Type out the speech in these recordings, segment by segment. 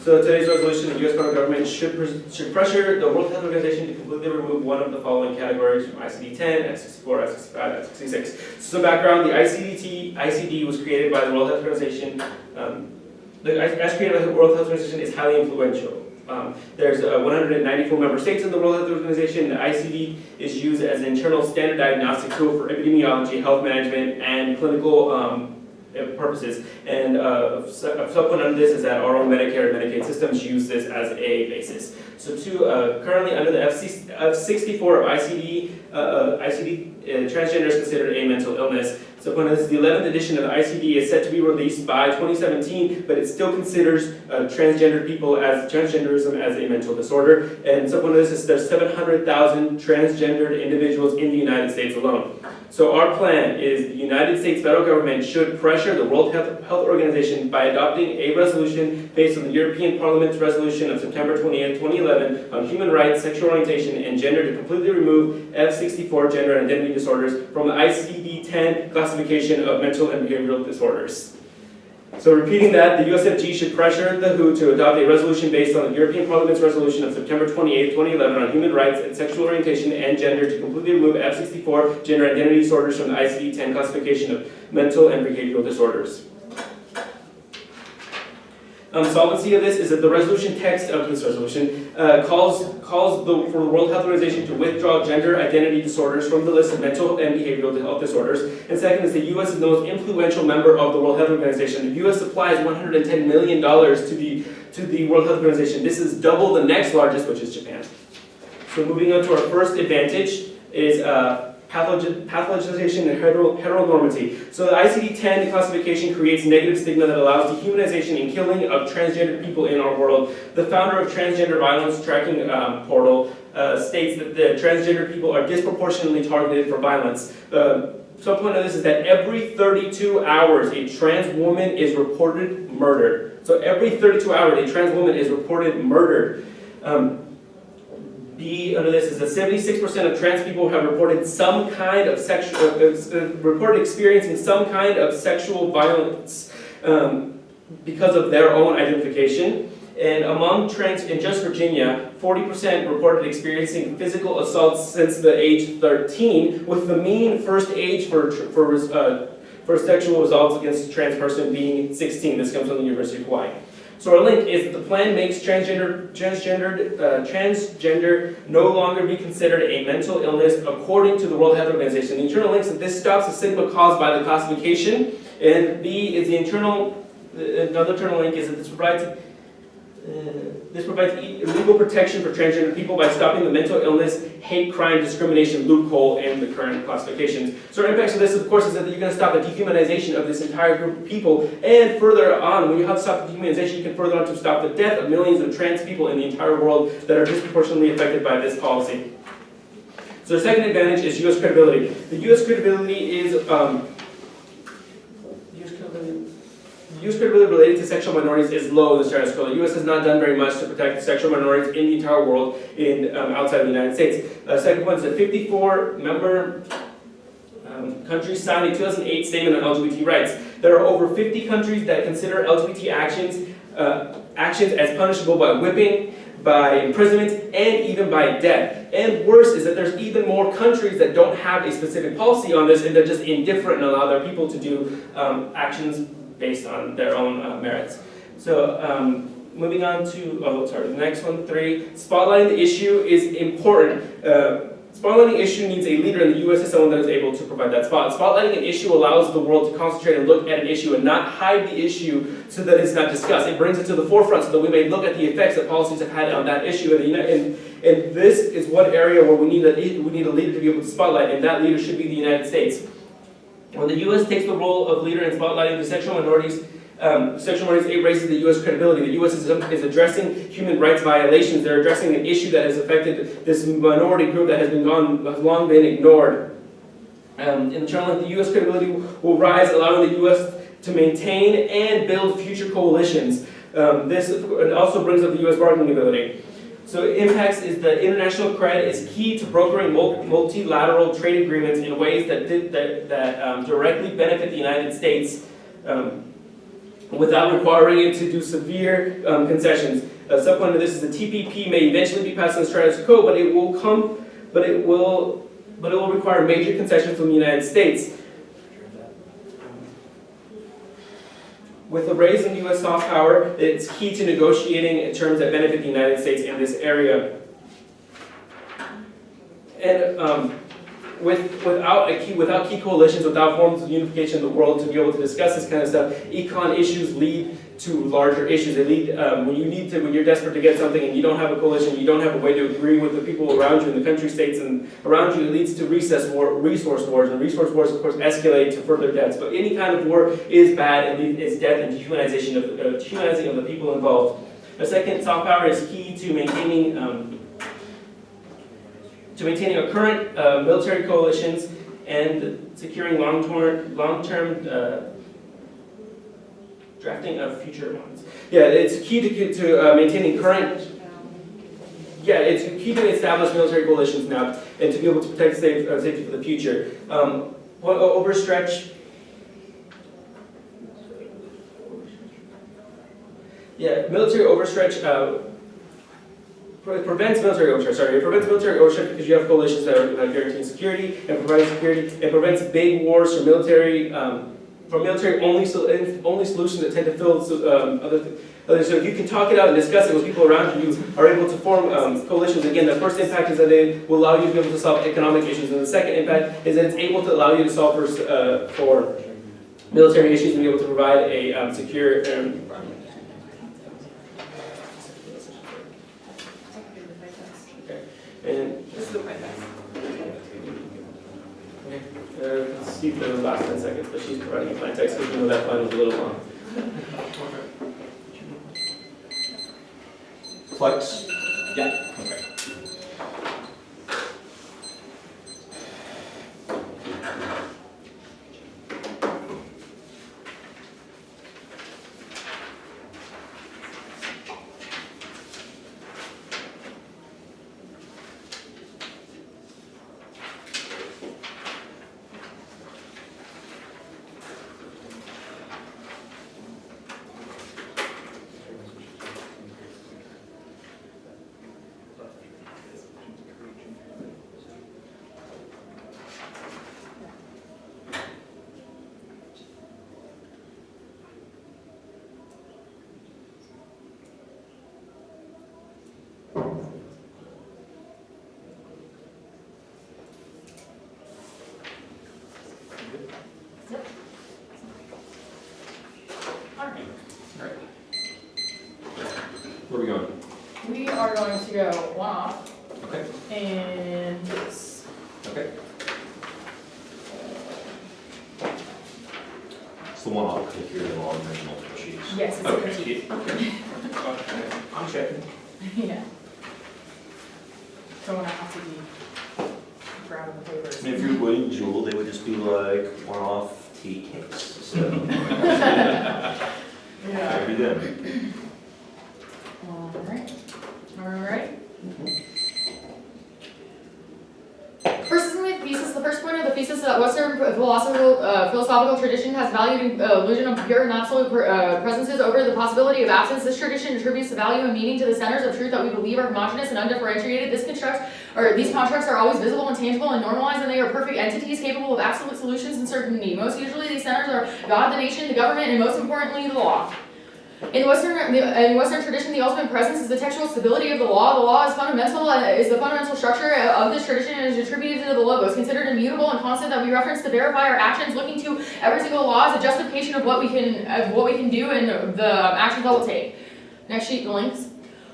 So today's resolution, the U.S. federal government should pressure the World Health Organization to completely remove one of the following categories from ICD-10, F-64, F-65, F-66. So some background, the ICD was created by the World Health Organization. As created by the World Health Organization is highly influential. There's 194 member states in the World Health Organization. The ICD is used as an internal standard diagnostic tool for epidemiology, health management, and clinical purposes. And a subpoint on this is that our own Medicare and Medicaid systems use this as a basis. So currently under the F-64 of ICD, transgender is considered a mental illness. So when the 11th edition of the ICD is set to be released by 2017, but it still considers transgenderism as a mental disorder. And so when this is there's 700,000 transgendered individuals in the United States alone. So our plan is the United States federal government should pressure the World Health Organization by adopting a resolution based on the European Parliament's resolution of September 28, 2011 on human rights, sexual orientation, and gender to completely remove F-64 gender and identity disorders from the ICD-10 classification of mental and behavioral disorders. So repeating that, the USFG should pressure the WHO to adopt a resolution based on the European Parliament's resolution of September 28, 2011 on human rights and sexual orientation and gender to completely remove F-64 gender identity disorders from the ICD-10 classification of mental and behavioral disorders. Solvency of this is that the resolution text of this resolution calls for the World Health Organization to withdraw gender identity disorders from the list of mental and behavioral health disorders. And second is the U.S. is the most influential member of the World Health Organization. The U.S. supplies $110 million to the World Health Organization. This is double the next largest, which is Japan. So moving on to our first advantage is pathologization and heteronormity. So the ICD-10 classification creates negative stigma that allows dehumanization and killing of transgender people in our world. The founder of Transgender Violence Tracking Portal states that the transgender people are disproportionately targeted for violence. Some point of this is that every 32 hours a trans woman is reported murdered. So every 32 hours a trans woman is reported murdered. Under this is that 76% of trans people have reported some kind of reported experiencing some kind of sexual violence because of their own identification. And among trans in just Virginia, 40% reported experiencing physical assaults since the age 13, with the mean first age for sexual assaults against a trans person being 16. This comes from the University of Hawaii. So our link is that the plan makes transgender no longer be considered a mental illness according to the World Health Organization. The internal link is that this stops the stigma caused by the classification, and B is another internal link is that this provides legal protection for transgender people by stopping the mental illness, hate crime, discrimination loophole in the current classifications. So our impacts of this, of course, is that you're going to stop the dehumanization of this entire group of people, and further on, when you have to stop the dehumanization, you can further on to stop the death of millions of trans people in the entire world that are disproportionately affected by this policy. So the second advantage is U.S. credibility. The U.S. credibility is U.S. credibility related to sexual minorities is low in the status quo. The U.S. has not done very much to protect sexual minorities in the entire world outside of the United States. Second point is that 54 member countries signed a 2008 statement on LGBT rights. There are over 50 countries that consider LGBT actions as punishable by whipping, by imprisonment, and even by death. And worse is that there's even more countries that don't have a specific policy on this, and they're just indifferent and allow their people to do actions based on their own merits. So moving on to, the next one, 3. Spotlighting the issue is important. Spotlighting the issue needs a leader, and the U.S. is someone that is able to provide that spot. Spotlighting an issue allows the world to concentrate and look at an issue and not hide the issue so that it's not discussed. It brings it to the forefront so that we may look at the effects that policies have had on that issue. And this is one area where we need a leader to be able to spotlight, and that leader should be the United States. When the U.S. takes the role of leader in spotlighting the sexual minorities, it raises the U.S. credibility. The U.S. is addressing human rights violations. They're addressing an issue that has affected this minority group that has long been ignored. In turn, the U.S. credibility will rise, allowing the U.S. to maintain and build future coalitions. This also brings up the U.S. bargaining ability. So impacts is that international credit is key to brokering multilateral trade agreements in ways that directly benefit the United States. without requiring it to do severe concessions. A subpoint of this is the TPP may eventually be passed in the status quo, but it will require major concessions from the United States. With the raise in U.S. soft power, it's key to negotiating terms that benefit the United States in this area. And without key coalitions, without forms of unification in the world to be able to discuss this kind of stuff, econ issues lead to larger issues. They lead when you're desperate to get something and you don't have a coalition, you don't have a way to agree with the people around you in the country, states, and around you. It leads to resource wars, and resource wars, of course, escalate to further deaths. But any kind of war is bad, and it's death and dehumanizing of the people involved. The second, soft power is key to maintaining our current military coalitions and securing long-term drafting of future ones. Yeah, it's key to maintaining current. Yeah, it's key to establish military coalitions now and to be able to protect safety for the future. Overstretch. Yeah, military overstretch. Prevents military overstretch. Sorry, it prevents military overstretch because you have coalitions that are guaranteeing security and providing security. It prevents big wars for military only solutions that tend to fill others. So if you can talk it out and discuss it with people around you, you are able to form coalitions. Again, the first impact is that they will allow you to be able to solve economic issues, and the second impact is that it's able to allow you to solve for military issues and be able to provide a secure environment. And this is the right back. Okay. Let's see for the last 10 seconds, but she's providing context because we know that line was a little long. Flex? Yeah. Okay. Where are we going? We are going to go one off. Okay. And this. Okay. It's the one off click here, the long there's multiple sheets. Yes, it's Okay. a sheet. I'm checking. Yeah. Don't want to have to be grabbing the papers. I mean, if you're William Jewell, they would just be like one-off tea cakes. So Yeah. maybe them. Alright. First is the thesis. The first point of the thesis is that Western philosophical tradition has valued illusion of pure and absolute presences over the possibility of absence. This tradition attributes the value and meaning to the centers of truth that we believe are homogeneous and undifferentiated. These constructs are always visible and tangible and normalized, and they are perfect entities capable of absolute solutions and certainty. Most usually, these centers are God, the nation, the government, and most importantly, the law. In Western tradition, the ultimate presence is the textual stability of the law. The law is the fundamental structure of this tradition and is attributed to the logos, considered immutable and constant, that we reference to verify our actions, looking to every single law as a justification of what we can do and the actions that we'll take. Next sheet, the links.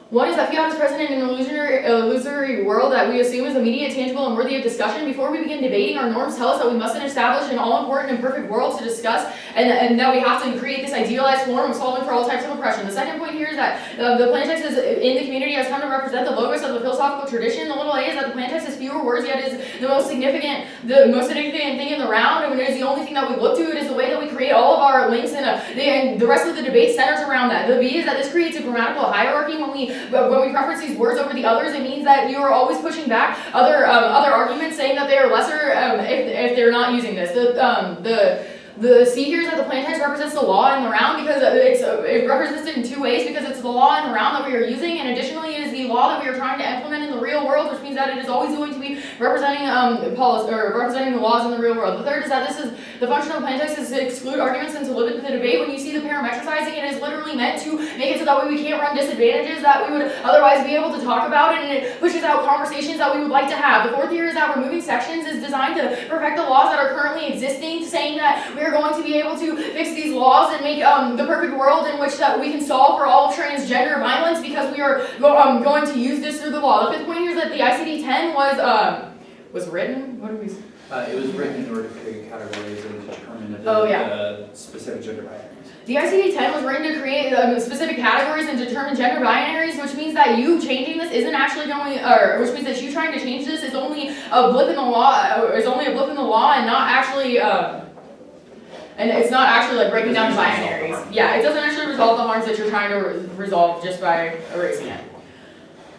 One is that fiat is present in an illusory world that we assume is immediate, tangible, and worthy of discussion. Before we begin debating, our norms tell us that we mustn't establish an all-important and perfect world to discuss, and that we have to create this idealized form of solving for all types of oppression. The second point here is that the plain text is in the community has come to represent the logos of the philosophical tradition. The little a is that the plain text is fewer words, yet is the most significant thing in the round, and it is the only thing that we look to. It is the way that we create all of our links, and the rest of the debate centers around that. The B is that this creates a grammatical hierarchy. When we preference these words over the others, it means that you are always pushing back other arguments, saying that they are lesser if they're not using this. The C here is that the plain text represents the law in the round because it represents it in two ways because it's the law in the round that we are using, and additionally it is the law that we are trying to implement in the real world, which means that it is always going to be representing policy or representing the laws in the real world. The third is that this is the function of plain text is to exclude arguments and to limit the debate. When you see the parametricizing, it is literally meant to make it so that way we can't run disadvantages that we would otherwise be able to talk about, and it pushes out conversations that we would like to have. The fourth here is that removing sections is designed to perfect the laws that are currently existing, saying that we are going to be able to fix these laws and make the perfect world in which that we can solve for all transgender violence because we are going to use this through the law. The fifth point here is that the ICD-10 was written. What did we say? It was written in order to create categories and determine specific gender binaries. The ICD-10 was written to create specific categories and determine gender binaries, which means that you changing this isn't actually going, or which means that you trying to change this is only a blip in the law, and not actually, and it's not actually like breaking down the binaries. Yeah, it doesn't actually resolve the harms that you're trying to resolve just by erasing it.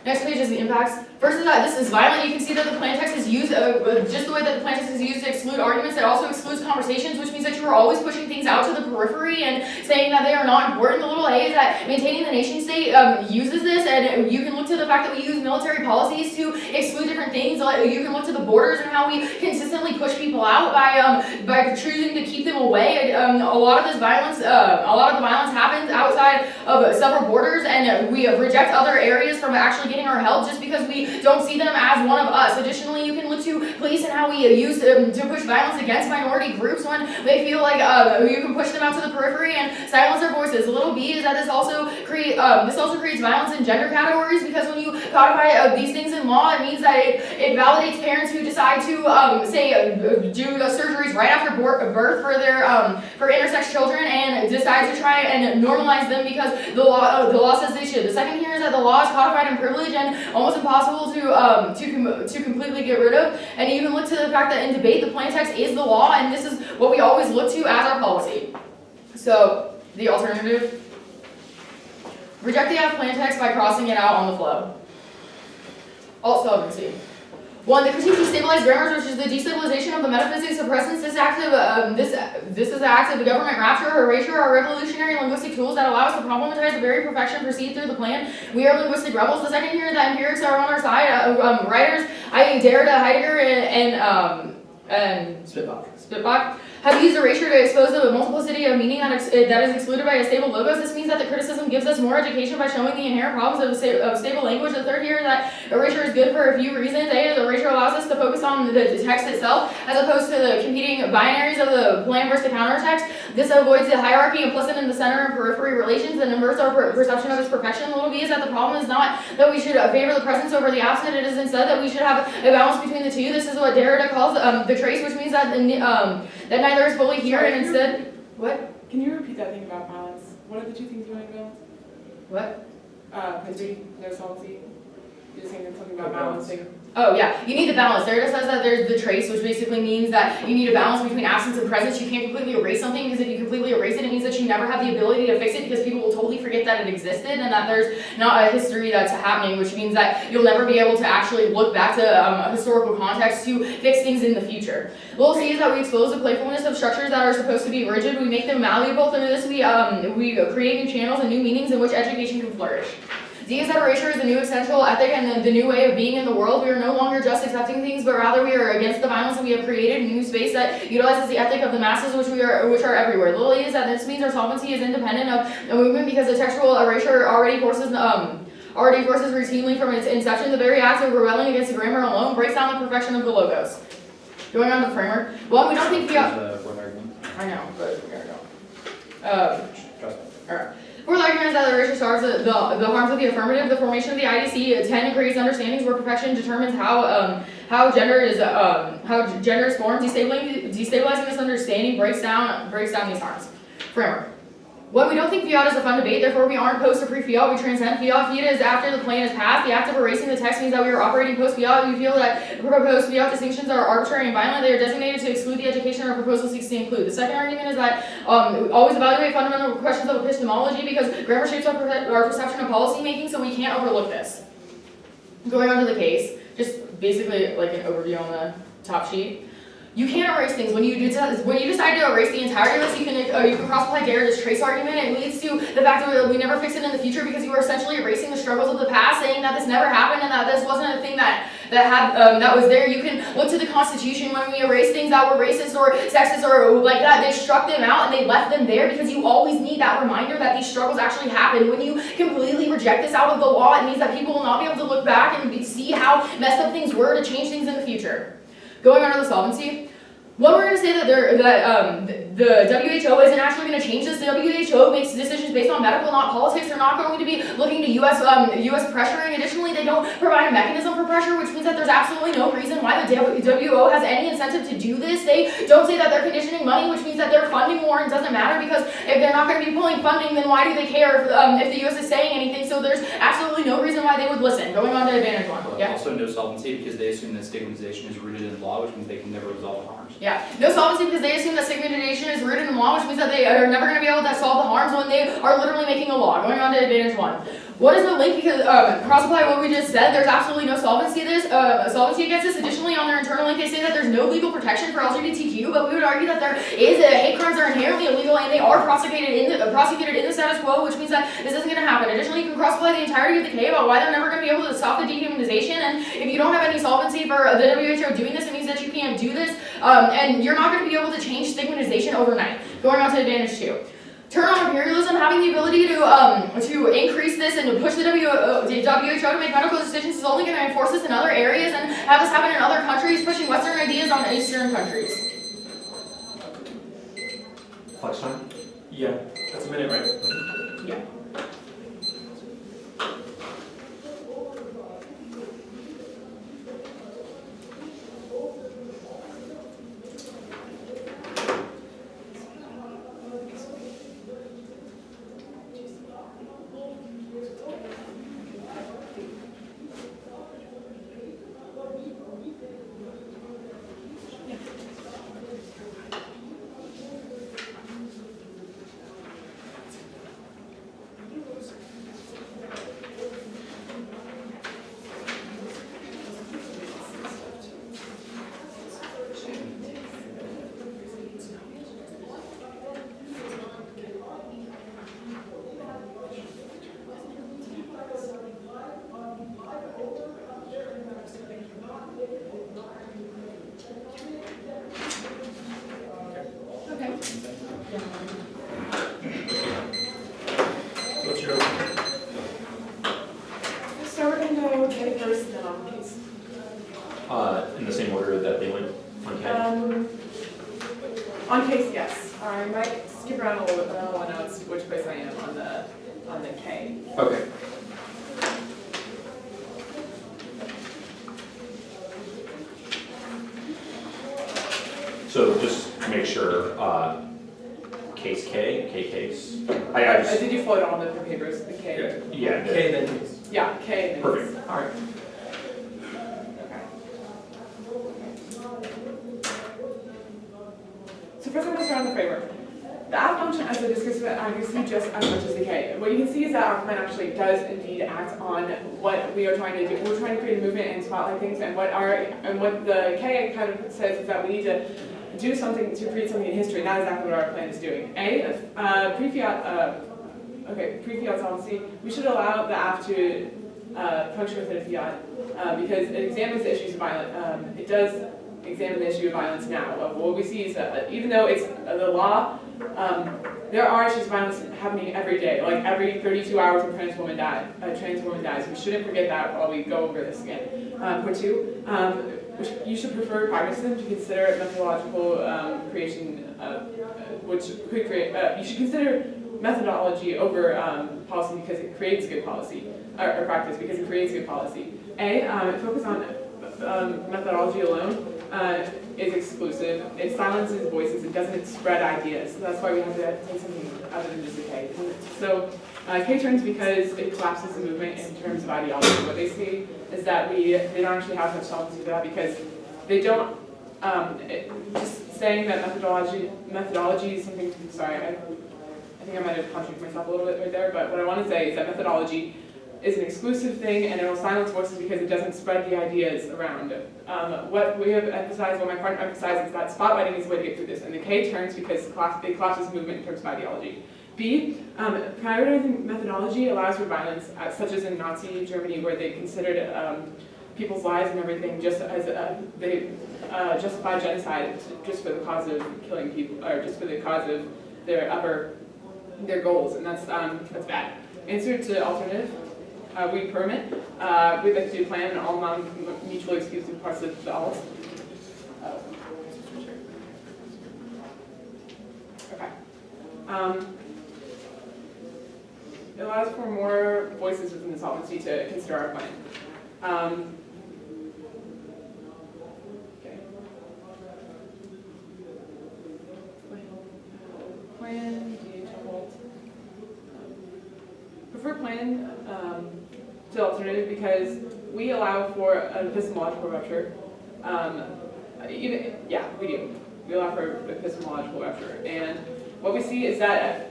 Next page is the impacts. First is that this is violent. You can see that the plain text is used, just the way that the plain text is used to exclude arguments. It also excludes conversations, which means that you are always pushing things out to the periphery and saying that they are not important. The little A is that maintaining the nation state uses this, and you can look to the fact that we use military policies to exclude different things. Like you can look to the borders and how we consistently push people out by choosing to keep them away. A lot of the violence happens outside of several borders, and we reject other areas from actually getting our help just because we don't see them as one of us. Additionally, you can look to police and how we use to push violence against minority groups when they feel like you can push them out to the periphery and silence their voices. A little B is that this also creates violence in gender categories because when you codify these things in law, it means that it validates parents who decide to do surgeries right after birth for their for intersex children and decide to try and normalize them because the law says they should. The second here is that the law is codified in privilege and almost impossible to completely get rid of. And you can look to the fact that in debate, the plain text is the law, and this is what we always look to as our policy. So, the alternative, reject the Aff plain text by crossing it out on the flow. Alt solvency. 1. The critique destabilized grammars, which is the destabilization of the metaphysics of presence. This is the act of the government rapture or erasure are revolutionary linguistic tools that allow us to problematize the very perfection perceived through the plan. We are linguistic rebels. The second here is that empirics are on our side. Writers, i.e. Derrida, Heidegger, and Spivak, have used erasure to expose the multiplicity of meaning that is excluded by a stable logos. This means that the criticism gives us more education by showing the inherent problems of stable language. The third here is that erasure is good for a few reasons. A is erasure allows us to focus on the text itself as opposed to the competing binaries of the plan versus the counter text. This avoids the hierarchy implicit in the center and periphery relations and inverts our perception of its perfection. Little b is that the problem is not that we should favor the presence over the absent. It is instead that we should have a balance between the two. This is what Derrida calls the trace, which means that that neither is fully here and instead, what? Can you repeat that thing about balance? What are the two things you want to balance? What? History, no solvency. You're saying something about balancing. Oh yeah, you need the balance. Derrida says that there's the trace, which basically means that you need a balance between absence and presence. You can't completely erase something because if you completely erase it, it means that you never have the ability to fix it because people will totally forget that it existed and that there's not a history that's happening, which means that you'll never be able to actually look back to a historical context to fix things in the future. Little c is that we expose the playfulness of structures that are supposed to be rigid. We make them malleable. Through this, we create new channels and new meanings in which education can flourish. D is that erasure is the new essential ethic and the new way of being in the world. We are no longer just accepting things, but rather we are against the violence that we have created, a new space that utilizes the ethic of the masses, which are everywhere. Little e is that this means our solvency is independent of a movement because the textual erasure already forces routinely from its inception. The very act of rebelling against the grammar alone breaks down the perfection of the logos. Going on to the framework. Well, we don't think There's one argument. I know, but we gotta go. Trust me. Alright. Fourth argument is that the erasure starves the harms of the affirmative. The formation of the IDC 10 creates understandings where perfection determines how gender is formed. Destabilizing this understanding breaks down these harms. Framework. One, we don't think fiat is a fun debate, therefore we aren't post or pre-fiat, we transcend fiat. Fiat is after the plan is passed. The act of erasing the text means that we are operating post-fiat. We feel that proposed fiat distinctions are arbitrary and violent. They are designated to exclude the education our proposal seeks to include. The second argument is that always evaluate fundamental questions of epistemology because grammar shapes our perception of policy making, so we can't overlook this. Going on to the case, just basically like an overview on the top sheet. You can't erase things. When you decide to erase the entirety of this, you can cross-apply Derrida's trace argument. It leads to the fact that we never fix it in the future because you are essentially erasing the struggles of the past, saying that this never happened and that this wasn't a thing that was there. You can look to the Constitution when we erase things that were racist or sexist or like that. They struck them out and they left them there because you always need that reminder that these struggles actually happened. When you completely reject this out of the law, it means that people will not be able to look back and see how messed up things were to change things in the future. Going on to the solvency. What we're going to say that the WHO isn't actually going to change this. The WHO makes decisions based on medical, not politics. They're not going to be looking to U.S. pressuring. Additionally, they don't provide a mechanism for pressure, which means that there's absolutely no reason why the WHO has any incentive to do this. They don't say that they're conditioning money, which means that they're funding more, and it doesn't matter because if they're not going to be pulling funding, then why do they care if the U.S. is saying anything? So there's absolutely no reason why they would listen. Going on to Advantage 1. Yeah. Also no solvency because they assume that stigmatization is rooted in law, which means they can never resolve harms. Yeah, no solvency because they assume that stigmatization is rooted in law, which means that they are never going to be able to solve the harms when they are literally making a law. Going on to Advantage 1. What is the link? Because cross-apply what we just said, there's absolutely no solvency against this. Additionally, on their internal link, they say that there's no legal protection for LGBTQ, but we would argue that there is. Hate crimes are inherently illegal and they are prosecuted in the status quo, which means that this isn't going to happen. Additionally, you can cross-apply the entirety of the K about why they're never going to be able to stop the dehumanization, and if you don't have any solvency for the WHO doing this, it means that you can't do this, and you're not going to be able to change stigmatization overnight. Going on to Advantage 2. Turn on imperialism, having the ability to increase this and to push the WHO to make medical decisions is only going to enforce this in other areas and have this happen in other countries, pushing Western ideas on Eastern countries. Flex time? Yeah, that's a minute, right? Yeah. What's your Start with the K first, then on case. In the same order that they went on K? On case, yes. I might skip around a little bit, but I'll announce which place I am on the K. Okay. So just to make sure, case K, case, I just, Did you float on the papers, the K? yeah, K then case? Yeah, K. then perfect, case. all right. Okay. So first I'm going to start on the framework. The app function as a discursive advocacy just as much as the K. What you can see is that our plan actually does indeed act on what we are trying to do. We're trying to create a movement and spotlight things, and what the K kind of says is that we need to do something to create something in history. Not exactly what our plan is doing. Pre-fiat solvency. We should allow the app to function within a fiat because it examines the issues of violence. It does examine the issue of violence now. What we see is that even though it's the law, there are issues of violence happening every day. Like every 32 hours, a trans woman dies. We shouldn't forget that while we go over this again. Point two, you should prefer pragmatism to consider methodological creation, which could create. You should consider methodology over policy because it creates good policy, or practice because it creates good policy. Focus on methodology alone is exclusive. It silences voices. It doesn't spread ideas. So that's why we have to take something other than just a K. So K turns because it collapses the movement in terms of ideology. What they see is that they don't actually have much solvency for that because they don't. Just saying that methodology is something. Sorry, I think I might have contradicted myself a little bit right there. But what I want to say is that methodology is an exclusive thing, and it'll silence voices because it doesn't spread the ideas around. What we have emphasized, what my partner emphasized, is that spotlighting is the way to get through this, and the K turns because it collapses movement in terms of ideology. B, prioritizing methodology allows for violence, such as in Nazi Germany, where they considered people's lives and everything just as they justified genocide just for the cause of killing people, or just for the cause of their goals, and that's bad. Answer to alternative. We permit. We'd like to do plan and all non-mutually exclusive parts of the alt. Okay. It allows for more voices within the solvency to consider our plan. Okay. Plan, prefer plan to alternative because we allow for an epistemological rupture. We do. We allow for epistemological rupture. And what we see is that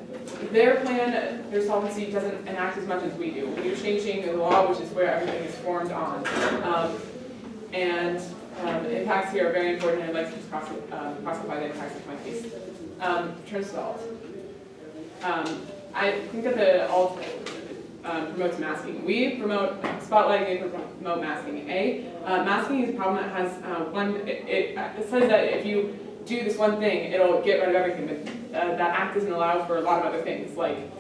their plan, their solvency doesn't enact as much as we do. We're changing the law, which is where everything is formed on. Impacts here are very important, and I'd like to just classify the impacts of my case. Turns to alt. I think that the alt promotes masking. We promote spotlighting, they promote masking. Masking is a problem that has it says that if you do this one thing, it'll get rid of everything, but that act doesn't allow for a lot of other things, like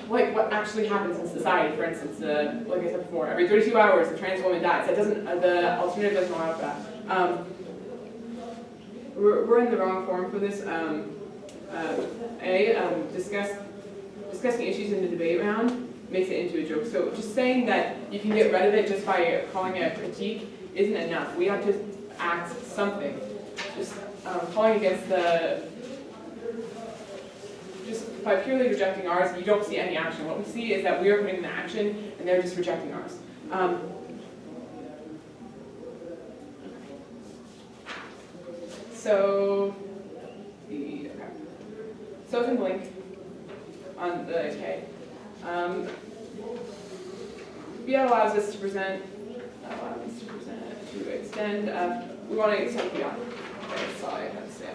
what actually happens in society. For instance, like I said before, every 32 hours a trans woman dies. That doesn't, the alternative doesn't allow for that. We're in the wrong forum for this. Discussing issues in the debate round makes it into a joke. So just saying that you can get rid of it just by calling it a critique isn't enough. We have to act something. Just calling against just by purely rejecting ours, you don't see any action. What we see is that we are putting in the action and they're just rejecting ours. So it's in blink on the K. BL allows us to present, to extend, we want to extend beyond. Okay, that's all I have to say.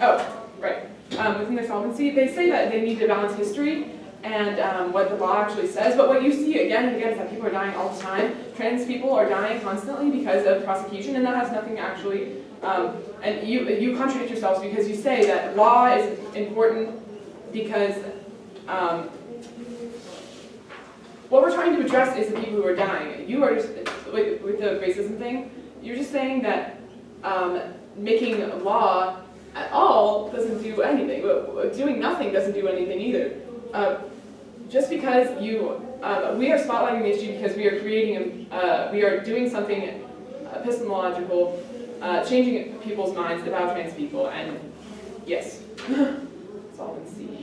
Oh, right. Within their solvency, they say that they need to balance history and what the law actually says, but what you see again and again is that people are dying all the time. Trans people are dying constantly because of prosecution, and that has nothing actually, and you contradict yourselves because you say that law is important because what we're trying to address is the people who are dying. You are just, with the racism thing, you're just saying that making law at all doesn't do anything. Doing nothing doesn't do anything either. Just because we are spotlighting the issue because we are we are doing something epistemological, changing people's minds about trans people, and yes, solvency.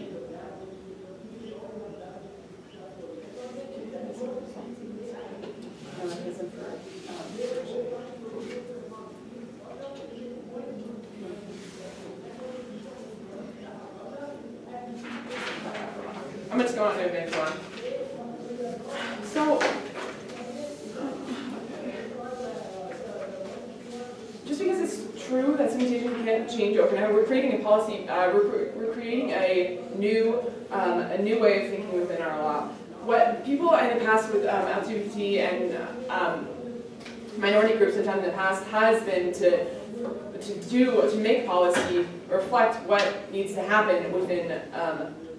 I'm just going to advance one. So, just because it's true that sanitation can't change overnight, we're creating a policy. We're creating a new way of thinking within our law. What people in the past with LGBT and minority groups have done in the past has been to make policy reflect what needs to happen within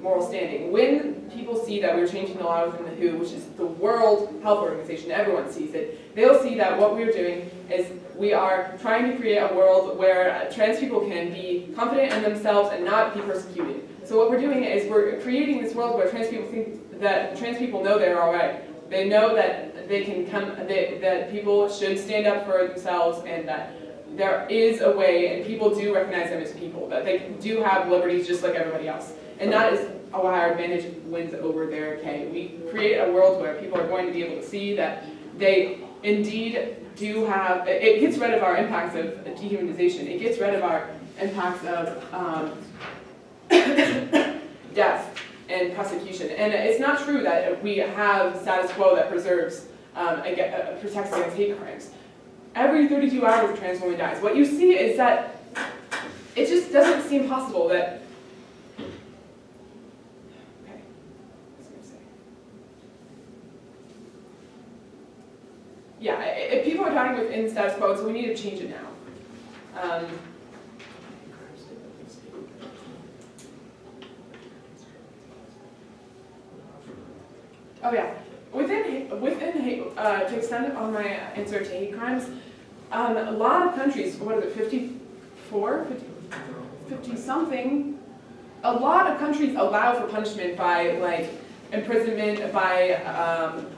moral standing. When people see that we're changing the law within the WHO, which is the World Health Organization, everyone sees it, they'll see that what we're doing is we are trying to create a world where trans people can be confident in themselves and not be persecuted. So what we're doing is we're creating this world where trans people think that trans people know they're all right. They know that they can come, that people should stand up for themselves, and that there is a way, and people do recognize them as people, that they do have liberties just like everybody else. And that is why our advantage wins over their K. We create a world where people are going to be able to see that they indeed do have, it gets rid of our impacts of dehumanization. It gets rid of our impacts of death. and prosecution. And it's not true that we have status quo that preserves, protects against hate crimes. Every 32 hours a trans woman dies. What you see is that it just doesn't seem possible that, okay, what was I gonna say? Yeah, if people are talking within status quo, so we need to change it now. Oh yeah, within hate, to extend on my answer to hate crimes, a lot of countries, what is it, 54, 50 something, a lot of countries allow for punishment by like imprisonment, by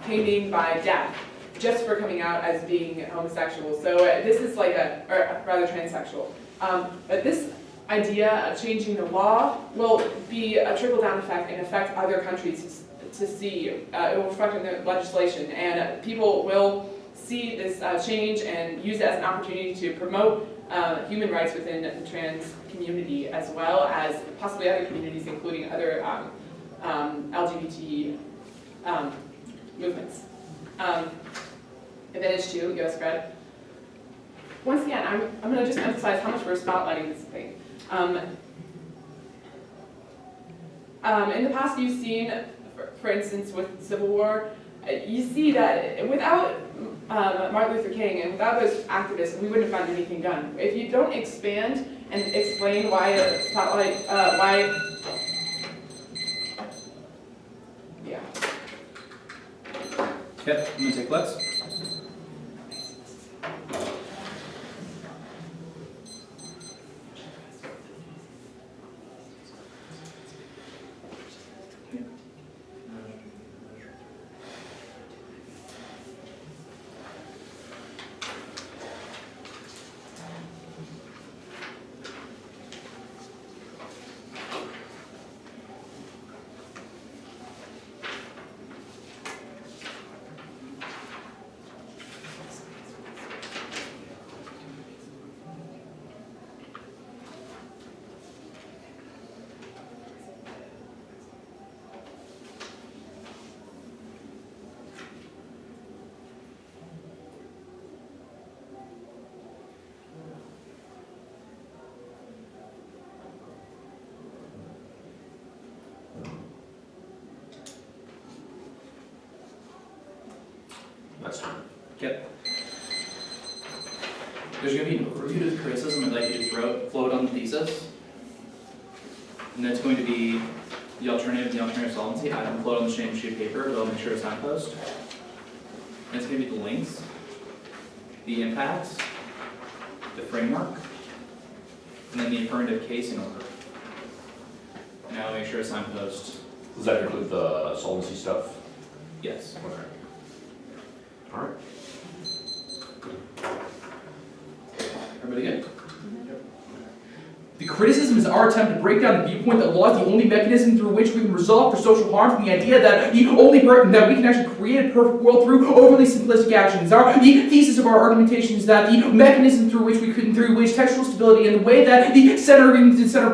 caning, by death, just for coming out as being homosexual. So this is like or rather transsexual. But this idea of changing the law will be a trickle-down effect and affect other countries to see. It will reflect in the legislation, and people will see this change and use it as an opportunity to promote human rights within the trans community, as well as possibly other communities, including other LGBT movements. Advantage 2, US Grad. Once again, I'm going to just emphasize how much we're spotlighting this thing. In the past, you've seen, for instance, with Civil War, you see that without Martin Luther King and without those activists, we wouldn't have gotten anything done. If you don't expand and explain why spotlight, yeah. Okay, I'm gonna take Lex. That's fine. Okay. There's going to be an overview of criticism I'd like you to float on the thesis. And that's going to be the alternative solvency. I haven't float on the same sheet of paper, but I'll make sure it's signpost. And it's going to be the links, the impacts, the framework, and then the affirmative case in order. Now I'll make sure it's signpost. Does that include the solvency stuff? Yes. Okay. All right. Everybody good? The criticism is our attempt to break down the viewpoint that law is the only mechanism through which we can resolve for social harm, from the idea that that we can actually create a perfect world through overly simplistic actions. The thesis of our argumentation is that the mechanism through which textual stability and the way that the center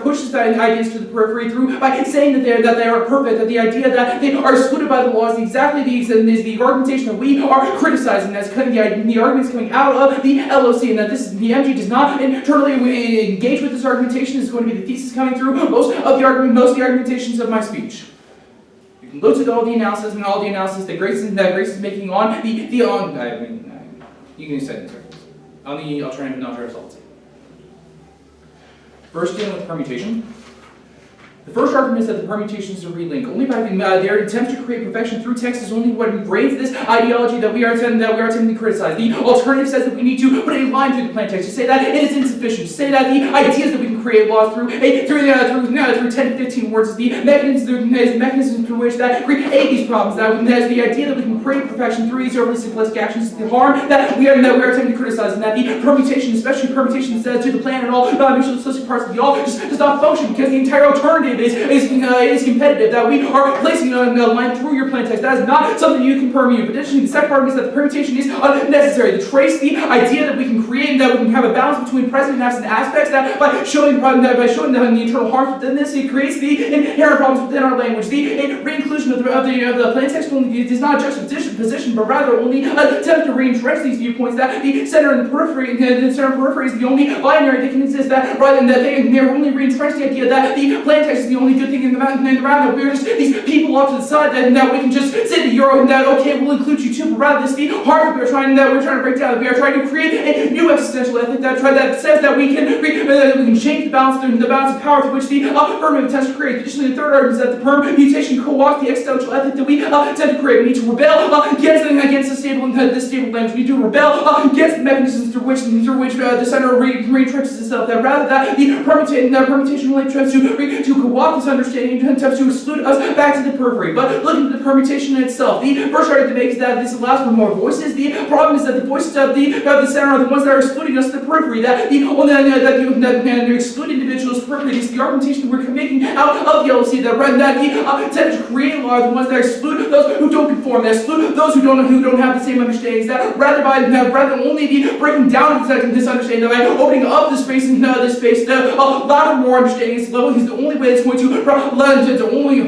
pushes that ideas to the periphery through by saying that they are perfect, that the idea that they are excluded by the law is exactly the argumentation that we are criticizing. That's kind of the arguments coming out of the LOC, and that the MG does not internally engage with this argumentation. Is going to be the thesis coming through most of the argumentations of my speech. You can look at all the analysis that Grace is making on you can say this on the alternative non-solvency. First, dealing with permutation. The first argument is that the permutations are relink. Only by their attempt to create perfection through text is only what embraces this ideology that we are attempting to criticize. The alternative says that we need to put a line through the plain text, to say that it is insufficient, to say that the ideas that we can create laws through 10 to 15 words is the mechanism through which that create these problems. That is the idea that we can create perfection through these overly simplistic actions is the harm that we are attempting to criticize, and that the permutation, especially permutation that says to the plan and all non-mutually exclusive parts of the all, just does not function, because the entire alternative alternative is competitive, that we are placing a line through your plain text. That is not something you can permute. But additionally, the second argument is that the permutation is unnecessary. The trace, the idea that we can create and that we can have a balance between present and absent aspects, that by showing the internal harms within this, it creates the inherent problems within our language. The re-inclusion of the plain text only is not a juxtaposition, but rather only an attempt to re-entrench these viewpoints that the center and the periphery is the only binary that can exist, that rather than that they're only re-entrench the idea that the plain text is the only good thing in the round, that we're just these people off to the side, that we can just say to Euro and that, okay, we'll include you too, but rather this the harm that we're trying to break down, that we are trying to create a new existential ethic that says that we can change the balance of power through which the affirmative attempts to create. Additionally, the third argument is that the permutation co-opts the existential ethic that we attempt to create. We need to rebel against the stable language. We need to rebel against the mechanisms through which the center re-entrenches itself. That rather that the permutation only attempts to co-opt this understanding and attempts to exclude us back to the periphery. But looking at the permutation itself, the first argument makes that this allows for more voices. The problem is that the voices of the center are the ones that are excluding us to the periphery. That the only that exclude individuals periphery is the argumentation that we're making out of the LOC. That the attempt to create law are the ones that exclude those who don't conform. That exclude those who don't have the same understandings. That rather only be breaking down this understanding, that by opening up the space and this space to allow for more understandings. Level is the only way it's going to lend to only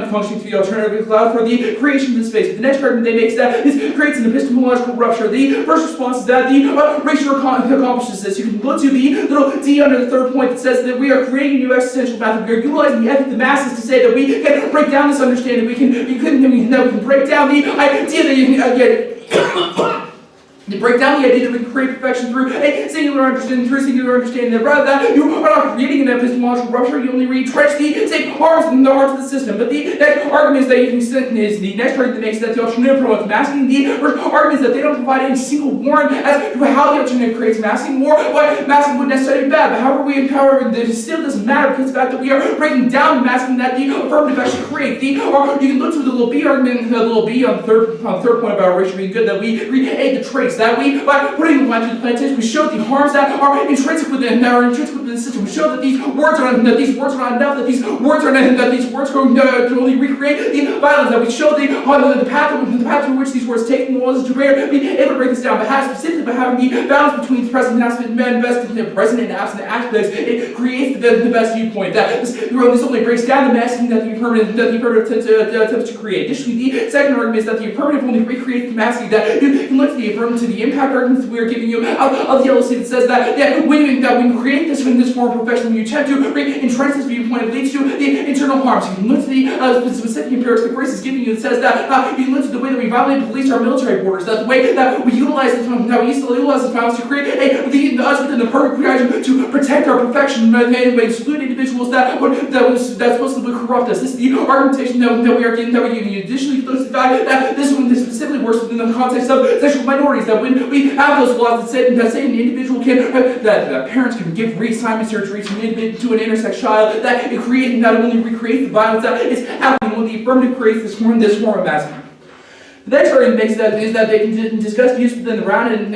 function to the alternative allow for the creation of the space. But the next argument they make is that this creates an epistemological rupture. The first response is that the ratio accomplishes this. You can look to the little d under the third point that says that we are creating a new existential method. We are utilizing the ethic of the masses to say that we can break down this understanding. We can break down the idea that to break down the idea that we can create perfection through a singular understanding, that rather that you are not creating an epistemological rupture, you only retrench the same harms in the heart of the system. But the next argument is that you can is the next argument that makes that the alternative promotes masking. The first argument is that they don't provide any single warrant as to how the alternative creates masking, or why masking wouldn't necessarily be bad. But however, it still doesn't matter because the fact that we are breaking down the masking that the affirmative actually creates. You can look to the little b argument, the little b on the third point about ratio being good, that we create the trace. That we, by putting the line through the plain text, we show the harms that are intrinsic within the system. We show that these words are not enough, that these words going to only recreate the violence. That we show the path through which these words take the laws to bear, be able to break this down. But specifically by having the balance between the present and absent aspects, it creates the best viewpoint. That this only breaks down the masking that the affirmative attempts to create. Additionally, the second argument is that the affirmative only recreates the masking. That you can look to the affirmative to the impact arguments we are giving you out of the LOC that says that when you create this in this form of perfection, when you attempt to entrench this viewpoint, it leads to the internal harms. You can look to the specific empirics that Grace is giving you that says that you can look to the way that we violate police our military borders, that the way that we utilize this violence to create us within the perfect creation to protect our perfection and exclude individuals that's supposed to corrupt us. This is the argumentation that we are giving you. Additionally, look to the fact that this specifically works within the context of sexual minorities. That when we have those laws that say an individual can, that parents can give reassignment surgery to an intersex child, that it creates not only recreates the violence that is happening when the affirmative creates this form of masking. The next argument makes that is that they can discuss use within the round, and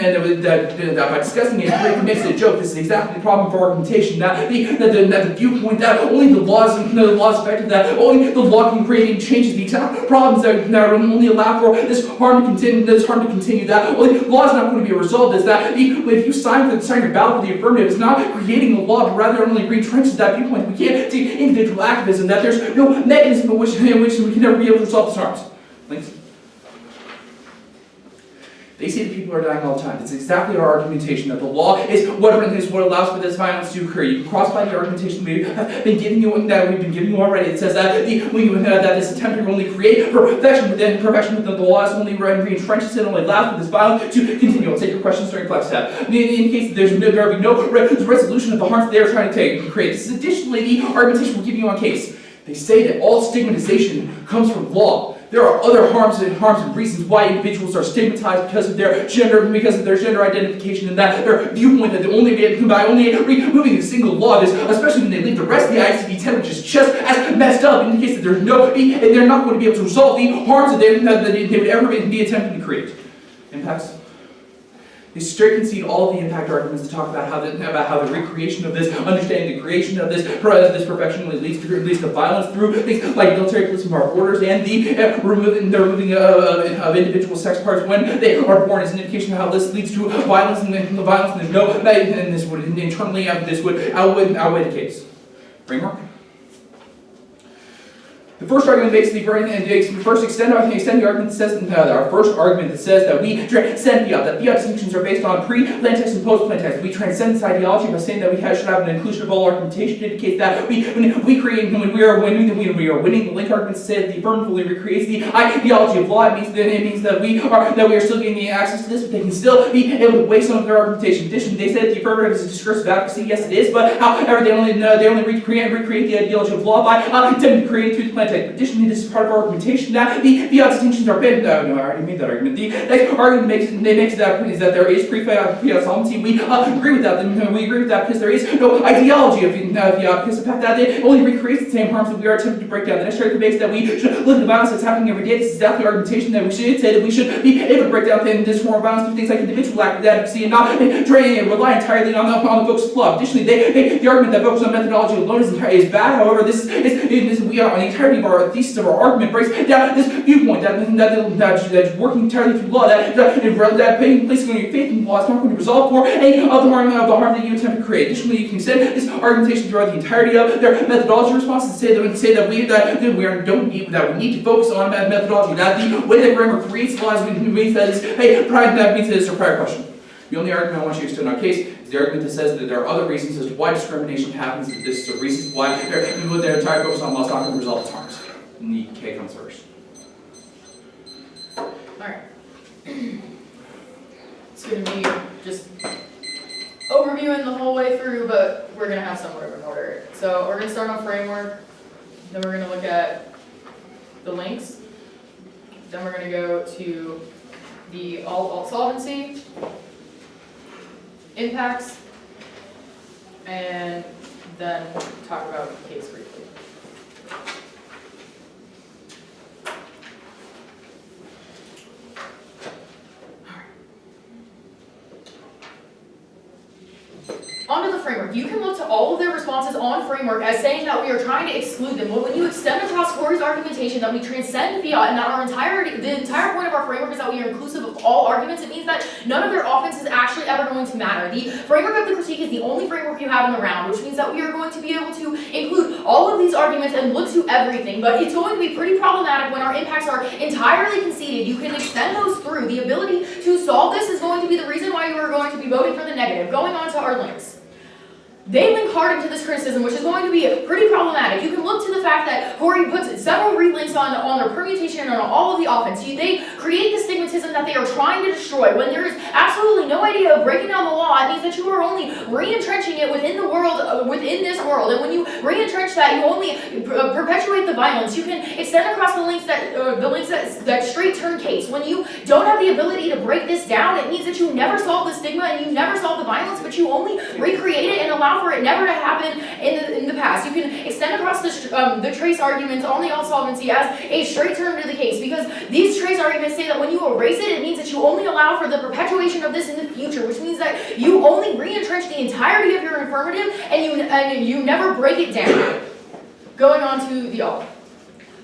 by discussing it, it makes it a joke. This is exactly the problem for argumentation. That the viewpoint that only the laws effective, that only the law can create any changes. The exact problems that only allow for this harm to continue. That only the law is not going to be resolved. Is that if you sign your ballot for the affirmative, it's not creating a law, but rather only retrenches that viewpoint. We can't do individual activism. That there's no mechanism in which we can never be able to resolve these harms. Thanks. They say that people are dying all the time. It's exactly our argumentation that the law is what allows for this violence to occur. You can cross by the argumentation we've been giving you already. It says that this attempt to only create perfection within the law is only re-entrenches it, only allows for this violence to continue. I'll take your questions during flex tab. In case there will be no resolution of the harms they are trying to create. This is additionally the argumentation we're giving you on case. They say that all stigmatization comes from law. There are other harms and reasons why individuals are stigmatized because of their gender identification, and that their viewpoint that by only removing a single law, especially when they leave the rest of the ICD-10, which is just as messed up, indicates that they're not going to be able to resolve the harms that they would ever be attempting to create. Impacts. They straight concede all of the impact arguments to talk about how the recreation of this, understanding the creation of this perfection leads to violence through things like military policing of our borders and the removing of individual sex parts when they are born is an indication of how this leads to violence and there's no and this would internally this would outweigh the case. Framework. The first argument makes the first extend the argument that says our first argument that says that we transcend fiat, that fiat distinctions are based on pre-plain text and post-plain text. We transcend this ideology by saying that we should have an inclusion of all argumentation to indicate that when we are winning the link arguments to say that the affirmatively recreates the ideology of law. It means that we are still gaining access to this, but they can still be able to weigh some of their argumentation. Additionally, they say that the affirmative is a discursive advocacy. Yes, it is, but however, they only recreate the ideology of law by attempting to create it through the plain text. Additionally, this is part of our argumentation that the fiat distinctions are banned. No, I already made that argument. The next argument makes that point is that there is pre-fiat solvency. We agree with that. We agree with that because there is no ideology of fiat, because the fact that it only recreates the same harms that we are attempting to break down. The next argument makes that we should look at the violence that's happening every day. This is exactly the argumentation that we should say that we should be able to break down this form of violence through things like individual advocacy and not rely entirely on the focus of law. Additionally, the argument that focuses on methodology alone is bad. However, we are on the entirety of our thesis of our argument breaks down this viewpoint that working entirely through law, that placing on your faith in law is not going to resolve for any of the harm that you attempt to create. Additionally, you can extend this argumentation throughout the entirety of their methodology responses to say that we need to focus on methodology. That the way that grammar creates laws means that it's a prior question. The only argument I want you to extend on case is the argument that says that there are other reasons as to why discrimination happens. That this is the reasons why their entire focus on law is not going to resolve its harms. And the K comes first. Alright. It's going to be just overviewing the whole way through, but we're going to have some sort of an order. So we're going to start on framework, then we're going to look at the links, then we're going to go to the alt solvency, impacts, and then talk about the case briefly. Onto the framework. You can look to all of their responses on framework as saying that we are trying to exclude them. But when you extend across Corey's argumentation that we transcend fiat and that the entire point of our framework is that we are inclusive of all arguments, it means that none of their offense is actually ever going to matter. The framework of the critique is the only framework you have in the round, which means that we are going to be able to include all of these arguments and look to everything. But it's going to be pretty problematic when our impacts are entirely conceded. You can extend those through. The ability to solve this is going to be the reason why you are going to be voting for the negative. Going on to our links. They link hard into this criticism, which is going to be pretty problematic. You can look to the fact that Corey puts several relinks on their permutation and on all of the offense. They create the stigmatism that they are trying to destroy when there is absolutely no idea of breaking down the law. It means that you are only re-entrenching it within the world, within this world. And when you re-entrench that, you only perpetuate the violence. You can extend across the links that straight turn case. When you don't have the ability to break this down, it means that you never solve the stigma and you never solve the violence, but you only recreate it and allow for it never to happen in the past. You can extend across the trace arguments on the alt solvency as a straight turn to the case, because these trace arguments say that when you erase it, it means that you only allow for the perpetuation of this in the future, which means that you only re-entrench the entirety of your affirmative and you never break it down. Going on to the alt.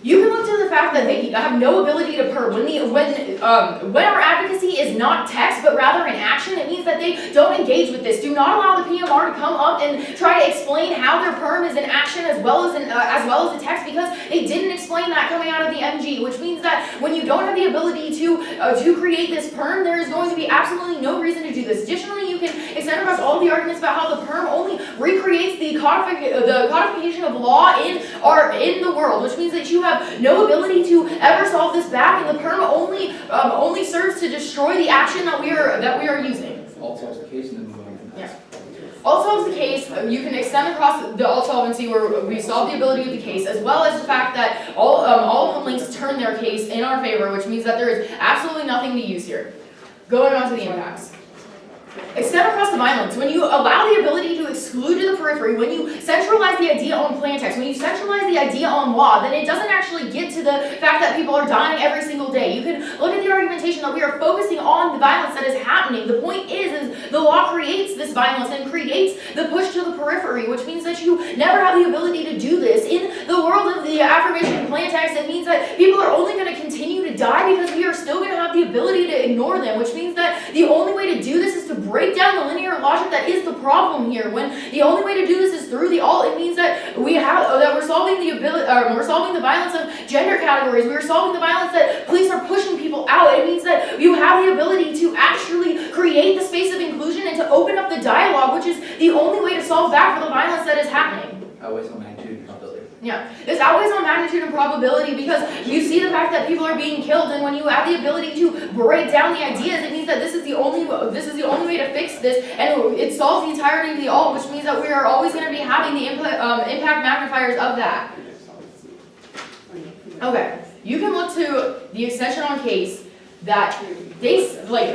You can look to the fact that they have no ability to perm. When our advocacy is not text, but rather in action, it means that they don't engage with this. Do not allow the PMR to come up and try to explain how their perm is in action as well as the text, because they didn't explain that coming out of the MG, which means that when you don't have the ability to create this perm, there is going to be absolutely no reason to do this. Additionally, you can extend across all the arguments about how the perm only recreates the codification of law in the world, which means that you have no ability to ever solve this back, and the perm only serves to destroy the action that we are using. Alt solves the case and then move on. Yeah. Alt solves the case. You can extend across the alt solvency where we solve the ability of the case, as well as the fact that all of the links turn their case in our favor, which means that there is absolutely nothing to use here. Going on to the impacts. Extend across the violence. When you allow the ability to exclude to the periphery, when you centralize the idea on plain text, when you centralize the idea on law, then it doesn't actually get to the fact that people are dying every single day. You can look at the argumentation representation that we are focusing on the violence that is happening. The point is the law creates this violence and creates the push to the periphery, which means that you never have the ability to do this. In the world of the affirmation and plan text, it means that people are only going to continue to die because we are still going to have the ability to ignore them, which means that the only way to do this is to break down the linear logic that is the problem here. When the only way to do this is through the alt, it means that we're solving the ability, we're solving the violence of gender categories. We're solving the violence that police are pushing people out. It means that you have the ability to actually create the space of inclusion and to open up the dialogue, which is the only way to solve back for the violence that is happening. Always on magnitude and probability. Yeah, it's always on magnitude and probability because you see the fact that people are being killed, and when you have the ability to break down the ideas, it means that this is the only way to fix this, and it solves the entirety of the alt, which means that we are always going to be having the impact magnifiers of that. Okay, you can look to the extension on case that they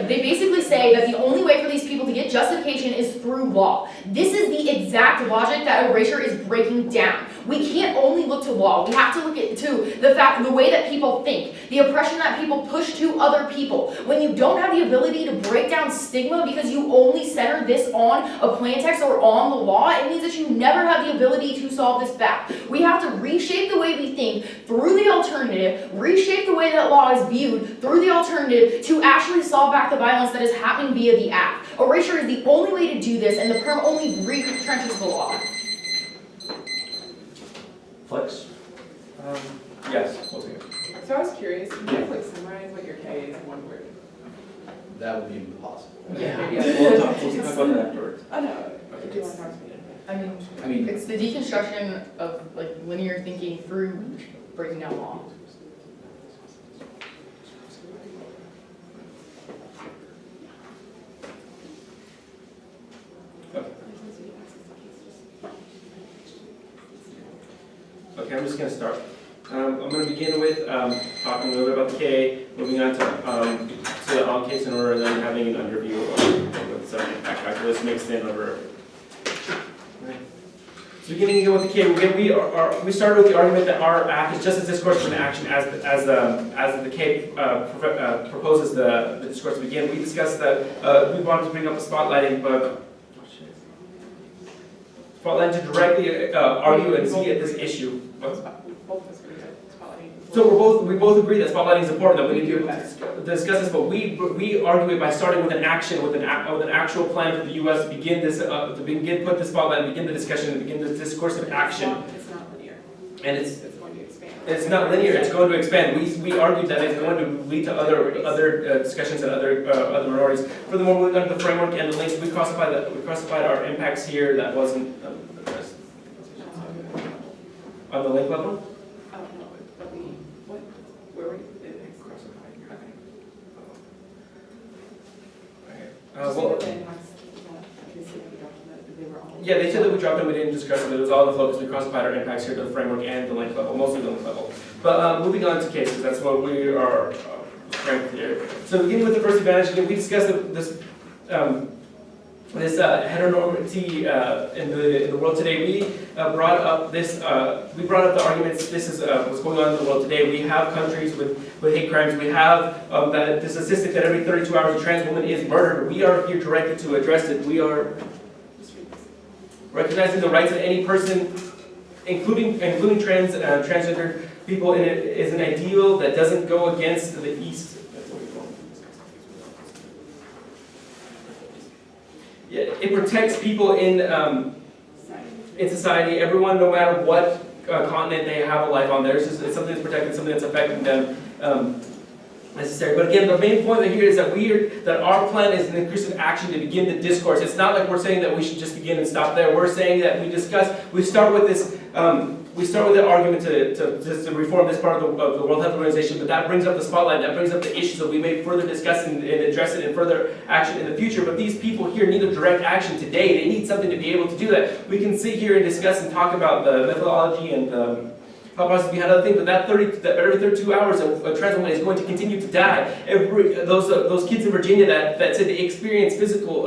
basically say that the only way for these people to get justification is through law. This is the exact logic that erasure is breaking down. We can't only look to law. We have to look to the way that people think, the oppression that people push to other people. When you don't have the ability to break down stigma because you only center this on a plain text or on the law, it means that you never have the ability to solve this back. We have to reshape the way we think through the alternative, reshape the way that law is viewed through the alternative to actually solve back the violence that is happening via the act. Erasure is the only way to do this, and the perm only retrenches the law. Flex? Yes, we'll take it. So I was curious, can you summarize what your K is in one word? That would be impossible. Yeah. We'll talk about that afterwards. Oh, no. Do you want to talk to me? I mean, it's the deconstruction of linear thinking through breaking down law. Okay, I'm just going to start. I'm going to begin with talking a little bit about the K, moving on to the on case in order, and then having an underview with some impact factors mixed in over. Okay. So beginning again with the K, we started with the argument that our act is just a discourse for an action as the K proposes the discourse to begin. We discussed that we wanted to bring up a spotlighting, but to directly argue and see at this issue. So we both agree that spotlighting is important, that we need to discuss this, but we argue it by starting with an action, with an actual plan for the U.S. to begin this, put the spotlight, begin the discussion, and begin the discourse of action. It's not linear. And it's going to expand. It's not linear. It's going to expand. We argued that it's going to lead to other discussions and other minorities. Furthermore, moving on to the framework and the links, we classified our impacts here that wasn't addressed on the link level. Oh, no, but where were you? Yeah, they said that we dropped them, we didn't discuss them, it was all in the focus, we classified our impacts here to the framework and the link level, mostly the link level. But moving on to cases, that's what we are strength here. So beginning with the first advantage, again, we discussed this heteronormity in the world today. We brought up the arguments. This is what's going on in the world today. We have countries with hate crimes. We have this statistic that every 32 hours a trans woman is murdered. We are here directed to address it. We are recognizing the rights of any person, including transgender people, in it is an ideal that doesn't go against the East. Yeah, it protects people in society. Everyone, no matter what continent they have a life on, it's something that's protected, something that's affecting them. Necessary. But again, the main point here is that our plan is an inclusive action to begin the discourse. It's not like we're saying that we should just begin and stop there. We're saying that we start with this. We start with the argument to reform this part of the World Health Organization, but that brings up the spotlight, that brings up the issues that we may further discuss and address it in further action in the future. But these people here need a direct action today. They need something to be able to do that. We can sit here and discuss and talk about the methodology and how process behind other things, but that every 32 hours a trans woman is going to continue to die. Those kids in Virginia that said they experienced physical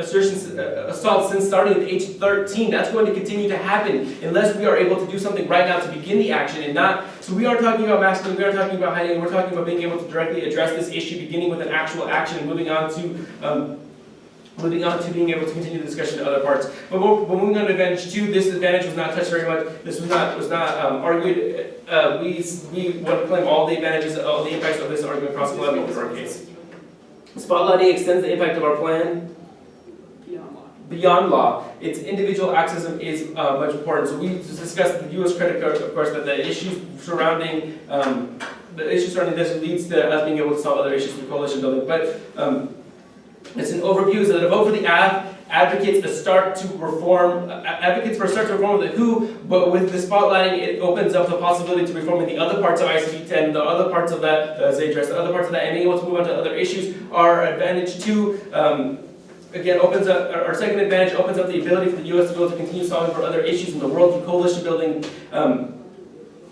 assaults since starting at age 13. That's going to continue to happen unless we are able to do something right now to begin the action and not. So we are talking about masking, we are talking about hiding, and we're talking about being able to directly address this issue, beginning with an actual action and moving on to being able to continue the discussion to other parts. But we're moving on to advantage 2. This advantage was not touched very much. This was not argued. We want to claim all the advantages, all the impacts of this argument across the level in our case. Spotlighting extends the impact of our plan beyond law. Its individual accessism is much important. So we discussed the U.S. credit card, of course, that the issues surrounding this leads to us being able to solve other issues through coalition building. But it's an overview. So that a vote for the Aff advocates for a start to reform the who, but with the spotlighting, it opens up the possibility to reforming the other parts of ICD 10, the other parts of that, the other parts of that, and being able to move on to other issues. Our advantage 2, again, opens up, our second advantage opens up the ability for the U.S. to be able to continue solving for other issues in the world through coalition building,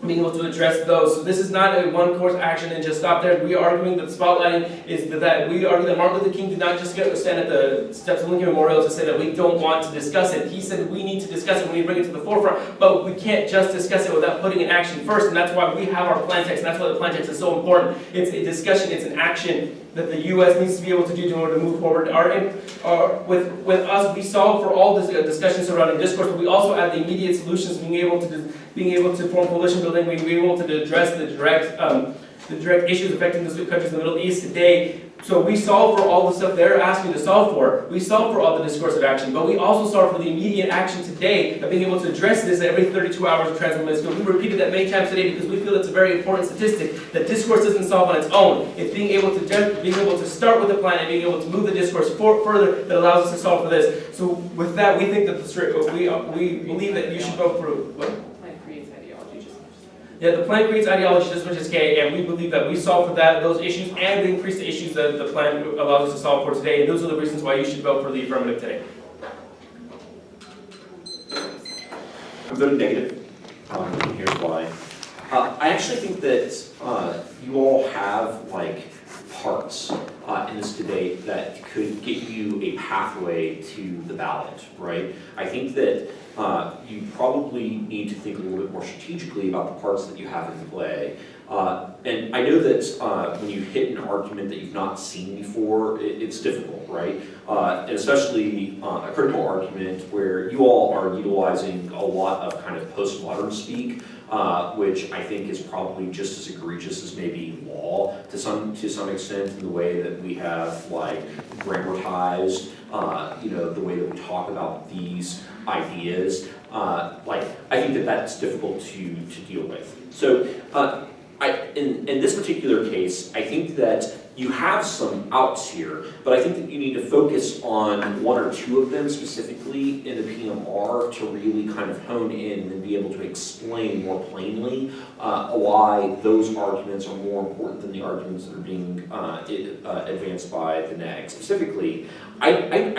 being able to address those. So this is not a one-course action and just stop there. We are arguing that spotlighting is that we argue that Martin Luther King did not just stand at the steps of Lincoln Memorial to say that we don't want to discuss it. He said we need to discuss it, we need to bring it to the forefront, but we can't just discuss it without putting in action first, and that's why we have our plan text, and that's why the plan text is so important. It's a discussion, it's an action that the U.S. needs to be able to do in order to move forward. With us, we solve for all this discussion surrounding discourse, but we also add the immediate solutions, being able to form coalition building, being able to address the direct issues affecting the countries in the Middle East today. So we solve for all the stuff they're asking to solve for. We solve for all the discoursive action, but we also solve for the immediate action today of being able to address this every 32 hours of transformation. We repeated that many times today because we feel it's a very important statistic that discourse doesn't solve on its own. It's being able to start with a plan and being able to move the discourse further that allows us to solve for this. So with that, we think that we believe that you should vote for what? Yeah, the plan creates ideology just as much as K, and we believe that we solve for those issues and increase the issues that the plan allows us to solve for today, and those are the reasons why you should vote for the affirmative today. I'm voting negative. And here's why. I actually think that you all have parts in this debate that could get you a pathway to the ballot, right? I think that you probably need to think a little bit more strategically about the parts that you have in play. And I know that when you hit an argument that you've not seen before, it's difficult, right? And especially a critical argument where you all are utilizing a lot of kind of postmodern speak, which I think is probably just as egregious as maybe law to some extent in the way that we have grammatized, the way that we talk about these ideas. I think that that's difficult to deal with. So in this particular case, I think that you have some outs here, but I think that you need to focus on one or two of them specifically in the PMR to really kind of hone in and be able to explain more plainly why those arguments are more important than the arguments that are being advanced by the Neg. Specifically, I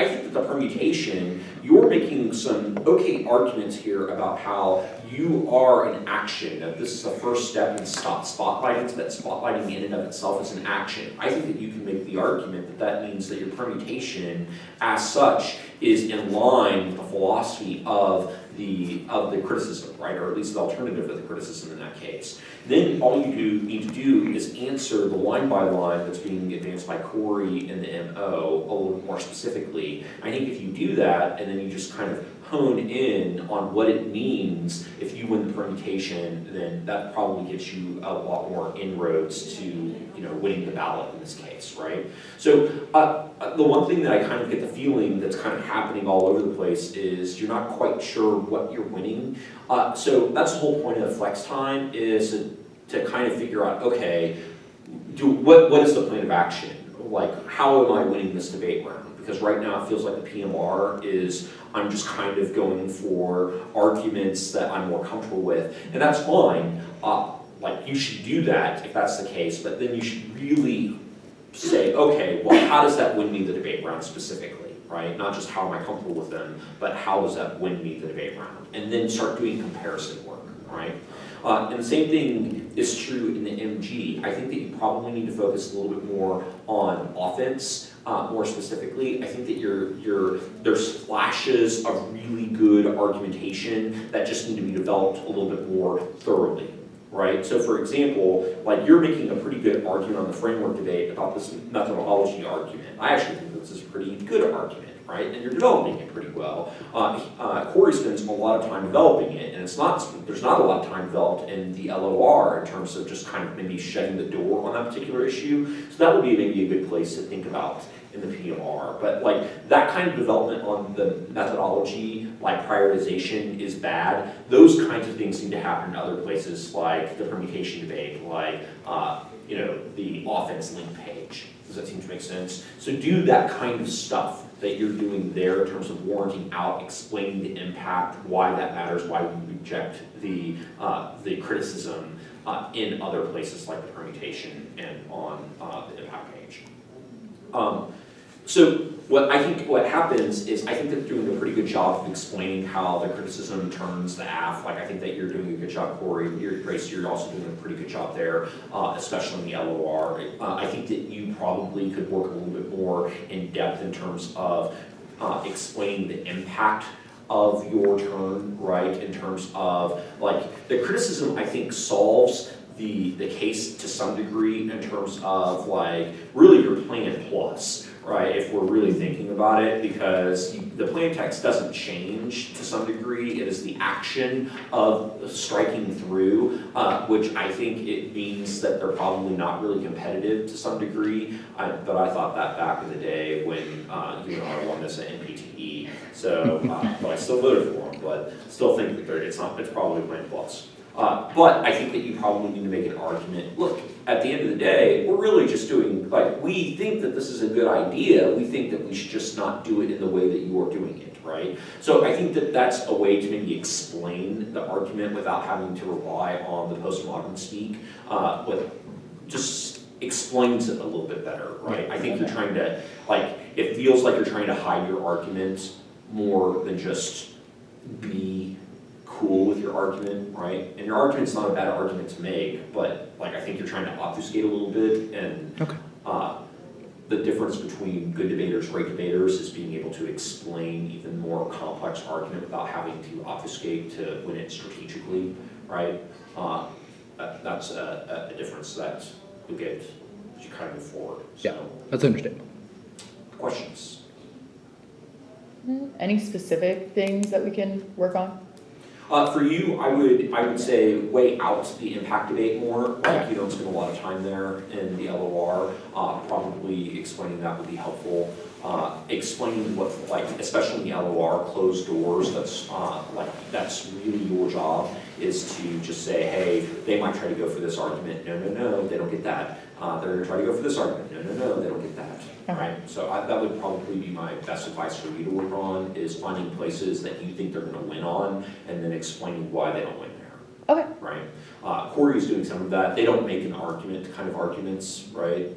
think that the permutation, you're making some okay arguments here about how you are in action, that this is a first step in spotlighting, so that spotlighting in and of itself is an action. I think that you can make the argument that that means that your permutation, as such, is in line with the philosophy of the criticism, right, or at least the alternative to the criticism in that case. Then all you need to do is answer the line by line that's being advanced by Corey and the MO a little bit more specifically. I think if you do that, and then you just kind of hone in on what it means if you win the permutation, then that probably gets you a lot more inroads to winning the ballot in this case, right? So the one thing that I kind of get the feeling that's kind of happening all over the place is you're not quite sure what you're winning. So that's the whole point of the flex time, is to kind of figure out, okay, what is the plan of action? How am I winning this debate round? Because right now it feels like the PMR is, I'm just kind of going for arguments that I'm more comfortable with, and that's fine. You should do that if that's the case, but then you should really say, okay, well, how does that win me the debate round specifically, right? Not just how am I comfortable with them, but how does that win me the debate round? And then start doing comparison work, right? And the same thing is true in the MG. I think that you probably need to focus a little bit more on offense more specifically, I think that there's flashes of really good argumentation that just need to be developed a little bit more thoroughly, right? So for example, like you're making a pretty good argument on the framework debate about this methodology argument. I actually think this is a pretty good argument, right? And you're developing it pretty well. Corey spends a lot of time developing it, and there's not a lot of time developed in the LOR in terms of just kind of maybe shutting the door on that particular issue. So that would be maybe a good place to think about in the PMR. But like that kind of development on the methodology, like prioritization is bad. Those kinds of things need to happen in other places like the permutation debate, like the offense link page. Does that seem to make sense? So do that kind of stuff that you're doing there in terms of warranting out, explaining the impact, why that matters, why we reject the criticism in other places like the permutation and on the impact page. So what happens is I think that you're doing a pretty good job of explaining how the criticism turns the Aff. Like I think that you're doing a good job, Corey. Grace, you're also doing a pretty good job there, especially in the LOR. I think that you probably could work a little bit more in depth in terms of explaining the impact of your turn, right? In terms of like the criticism, I think solves the case to some degree in terms of like really your plan plus, right? If we're really thinking about it, because the plain text doesn't change to some degree. It is the action of striking through, which I think it means that they're probably not really competitive to some degree. But I thought that back in the day when you and I won this at NPTE. So, but I still voted for them, but still think that it's probably plain plus. But I think that you probably need to make an argument. Look, at the end of the day, we're really just doing, like, we think that this is a good idea. We think that we should just not do it in the way that you are doing it, right? So I think that that's a way to maybe explain the argument without having to rely on the postmodern speak. But just explains it a little bit better, right? I think you're trying to, like, it feels like you're trying to hide your argument more than just be cool with your argument, right? And your argument's not a bad argument to make, but like I think you're trying to obfuscate a little bit, and the difference between good debaters, great debaters, is being able to explain even more complex argument without having to obfuscate to win it strategically, right? That's a difference that you get as you kind of move forward. So, yeah, that's understandable. Questions? Any specific things that we can work on? For you, I would say weigh out the impact debate more. Like you don't spend a lot of time there in the LOR. Probably explaining that would be helpful. Explaining what, like, especially in the LOR, closed doors. That's really your job, is to just say, hey, they might try to go for this argument. No, they don't get that. They're going to try to go for this argument. No, they don't get that. Right. So that would probably be my best advice for you to work on, is finding places that you think they're going to win on, and then explaining why they don't win there. Okay. Right. Corey's doing some of that. They don't make an argument kind of arguments, right?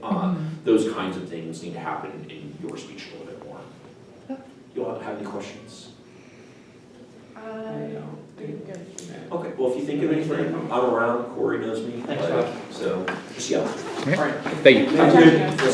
Those kinds of things need to happen in your speech a little bit more. Okay. You all have any questions? Good. Okay, well, if you think of anything, I'm around. Corey knows me. Thanks, Rob. So just yell. All right. Thank you. Thank you.